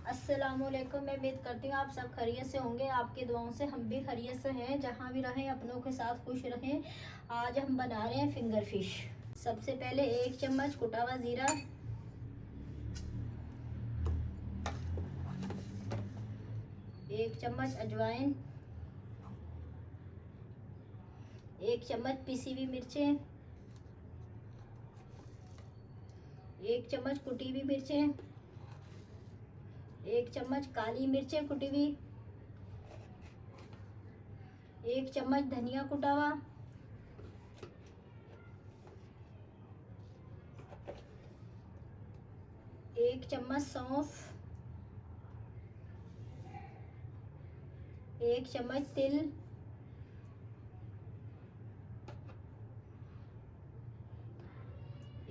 अस्सलामुअलैकुम। मैं उम्मीद करती हूँ आप सब खैरियत से होंगे। आपकी दुआओं से हम भी खैरियत से हैं। जहाँ भी रहें अपनों के साथ खुश रहें। आज हम बना रहे हैं फिंगर फिश। सबसे पहले 1 चम्मच कुटा हुआ जीरा, 1 चम्मच अजवाइन, 1 चम्मच पिसी हुई मिर्चें, 1 चम्मच कुटी हुई मिर्चें, 1 चम्मच काली मिर्चें कुटी हुई, 1 चम्मच धनिया कुटा हुआ, 1 चम्मच सौंफ, 1 चम्मच तिल,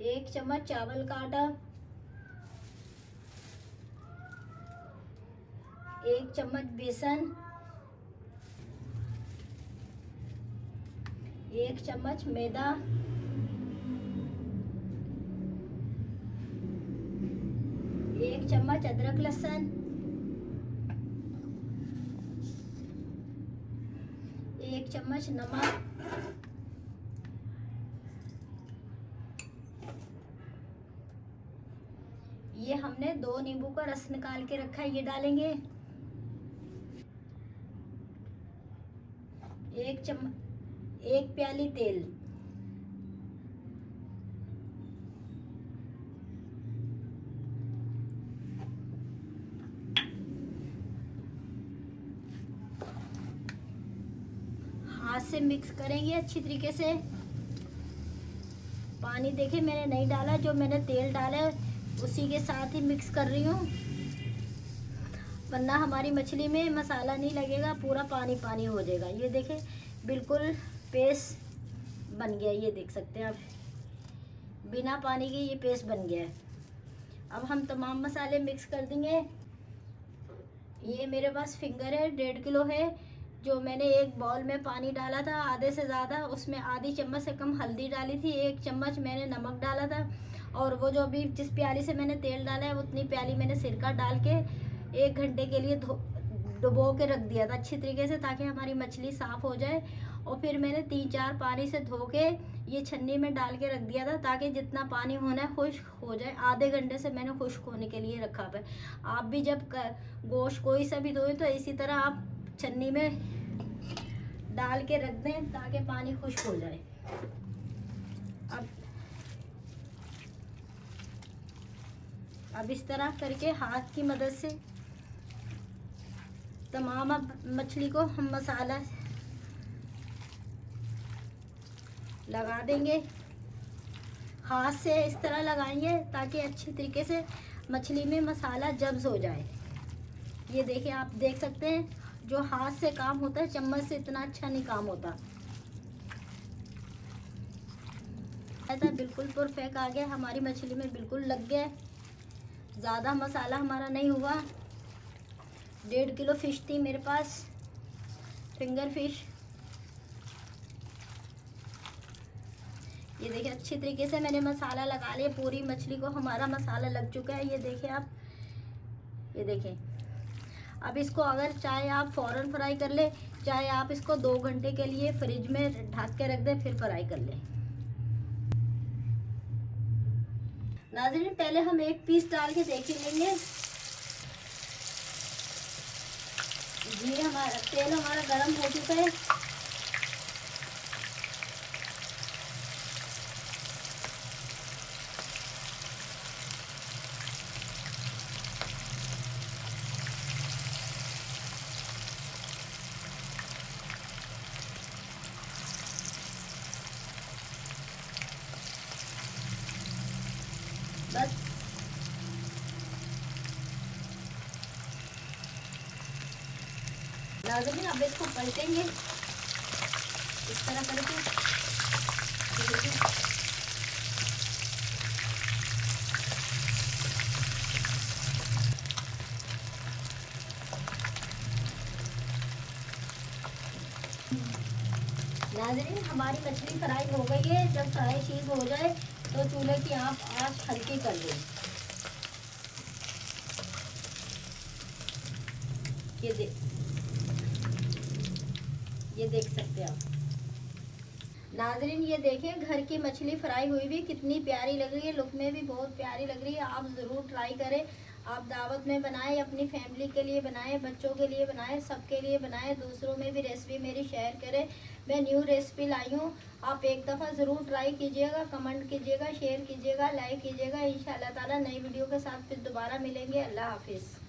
1 चम्मच चावल का आटा, 1 चम्मच बेसन, 1 चम्मच मैदा, 1 चम्मच अदरक लहसुन, 1 चम्मच नमक, ये हमने 2 नींबू का रस निकाल के रखा है, ये डालेंगे। 1 प्याली तेल, हाथ से मिक्स करेंगे अच्छी तरीके से। पानी देखिए मैंने नहीं डाला, जो मैंने तेल डाला है उसी के साथ ही मिक्स कर रही हूँ, वरना हमारी मछली में मसाला नहीं लगेगा, पूरा पानी पानी हो जाएगा। ये देखें बिल्कुल पेस्ट बन गया, ये देख सकते हैं आप, बिना पानी के ये पेस्ट बन गया है। अब हम तमाम मसाले मिक्स कर देंगे। ये मेरे पास फिंगर है, 1.5 किलो है। जो मैंने एक बाउल में पानी डाला था आधे से ज़्यादा, उसमें आधी चम्मच से कम हल्दी डाली थी, 1 चम्मच मैंने नमक डाला था, और वो जो अभी जिस प्याली से मैंने तेल डाला है उतनी प्याली मैंने सिरका डाल के 1 घंटे के लिए डुबो के रख दिया था अच्छी तरीके से, ताकि हमारी मछली साफ़ हो जाए। और फिर मैंने 3-4 पानी से धो के ये छन्नी में डाल के रख दिया था, ताकि जितना पानी होना है खुश्क हो जाए। आधे घंटे से मैंने खुश्क होने के लिए रखा है। आप भी जब गोश्त कोई सा भी धोएं तो इसी तरह आप छन्नी में डाल के रख दें, ताकि पानी खुश्क हो जाए। अब इस तरह करके हाथ की मदद से तमाम अब मछली को हम मसाला लगा देंगे। हाथ से इस तरह लगाएंगे ताकि अच्छी तरीके से मछली में मसाला जब्स हो जाए। ये देखिए आप देख सकते हैं, जो हाथ से काम होता है चम्मच से इतना अच्छा नहीं काम होता। ऐसा बिल्कुल परफेक्ट आ गया, हमारी मछली में बिल्कुल लग गया। ज़्यादा मसाला हमारा नहीं हुआ। 1.5 किलो फिश थी मेरे पास, फिंगर फिश। ये देखिए अच्छी तरीके से मैंने मसाला लगा लिया, पूरी मछली को हमारा मसाला लग चुका है। ये देखिए आप, ये देखें। अब इसको अगर चाहे आप फ़ौरन फ्राई कर ले, चाहे आप इसको 2 घंटे के लिए फ्रिज में ढक के रख दें, फिर फ्राई कर लें। नाज़रीन पहले हम 1 पीस डाल के देख लेंगे। घी हमारा, तेल हमारा गर्म हो चुका है। बस नाज़रीन अब इसको पलटेंगे इस तरह करके। नाज़रीन हमारी मछली फ्राई हो गई है। जब फ्राई चीज़ हो जाए तो चूल्हे की आप आंच हल्की कर दें। ये देख सकते हैं आप नाज़रीन। ये देखें घर की मछली फ्राई हुई भी कितनी प्यारी लग रही है, लुक में भी बहुत प्यारी लग रही है। आप ज़रूर ट्राई करें। आप दावत में बनाएं, अपनी फैमिली के लिए बनाएं, बच्चों के लिए बनाएं, सबके लिए बनाएं। दूसरों में भी रेसिपी मेरी शेयर करें। मैं न्यू रेसिपी लाई हूँ, आप एक दफ़ा ज़रूर ट्राई कीजिएगा, कमेंट कीजिएगा, शेयर कीजिएगा, लाइक कीजिएगा। इंशाअल्लाह ताला नई वीडियो के साथ फिर दोबारा मिलेंगे। अल्लाह हाफिज़।